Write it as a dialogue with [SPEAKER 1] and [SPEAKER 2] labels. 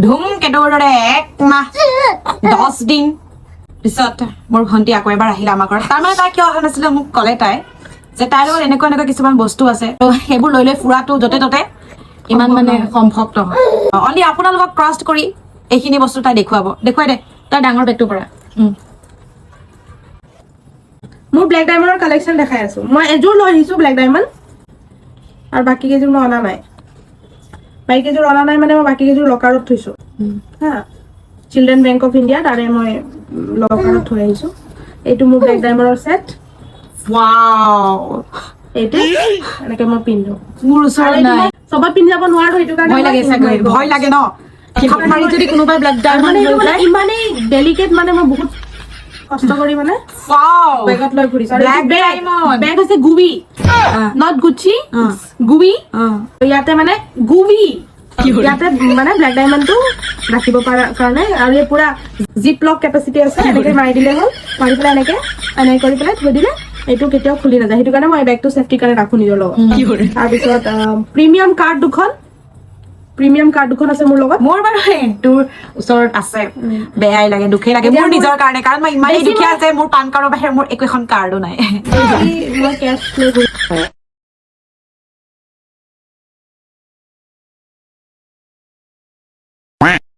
[SPEAKER 1] ধুমকে দৌৰে 1 মাহ 10 দিন পিছত মোৰ ভণ্টি আকৌ এবাৰ আহিলে আমাৰ ঘৰত তাৰমানে তাই কিয় অহা নাছিলে মোক ক'লে তাই যে তাইৰ লগত এনেকুৱা কিছুমান বস্তু আছে তো সেইবোৰ লৈ ফুৰাটো য'তে ত'তে ইমান মানে সম্ভৱ নহয় অনলি আপোনালোকক ক্ৰছ কৰি এইখিনি বস্তু তাই দেখুৱাই দে তই ডাঙৰ বেগটো পৰা
[SPEAKER 2] মোৰ ব্লেক ডায়মণ্ডৰ কালেকশ্যন দেখাই আছো মই এযোৰ লৈ আহিছো ব্লেক ডায়মণ্ড আৰু বাকী কেইযোৰ মই অনা নাই মানে মই বাকী কেইযোৰ লকাৰত থৈছো হা চিলড্ৰেন বেংক অফ ইণ্ডিয়া তাৰে মই লকাৰত থৈ আহিছো এইটো মোৰ ব্লেক ডায়মণ্ডৰ সেট
[SPEAKER 1] ওৱাও
[SPEAKER 2] এইটো এনেকে মই পিন্ধো
[SPEAKER 1] মোৰ ওচৰত নাই
[SPEAKER 2] সবাই পিন্ধি যাব নোৱাৰো সেইটো কাৰণে
[SPEAKER 1] ভয় লাগে ন কিহত মাৰি যদি কোনোবাই ব্লেক ডায়মণ্ড
[SPEAKER 2] মানে এইটো মানে ইমানেই ডেলিকেট মানে মই বহুত কষ্ট কৰি মানে
[SPEAKER 1] ওৱাও
[SPEAKER 2] বেগত লৈ ফুৰিছো
[SPEAKER 1] ব্লেক ডায়মণ্ড
[SPEAKER 2] বেগ হৈছে গুবি নট গুচি গুবি ইয়াতে মানে গুবি ইয়াতে মানে ব্লেক ডায়মণ্ডটো ৰাখিব পৰা কাৰণে আৰু এই পুৰা জিপ লক কেপাচিটি আছে এনেকে মাৰি দিলে হ'ল মাৰি পেলাই এনেকে কৰি পেলাই থৈ দিলে এইটো কেতিয়াও খুলি নাযায় সেইটো কাৰণে মই এই বেগটো সেফটি কাৰণে ৰাখো নিজৰ লগত তাৰপিছত প্ৰিমিয়াম কাৰ্ড দুখন আছে মোৰ লগত
[SPEAKER 1] মোৰ বাৰু তোৰ ওচৰত আছে বেয়াই লাগে দুখেই লাগে মোৰ নিজৰ কাৰণে কাৰণ মই ইমানেই দুখীয়া যে মোৰ পান কাৰ্ডৰ বাহিৰে মোৰ একো এখন কাৰ্ডো নাই
[SPEAKER 2] মই কেছ লৈ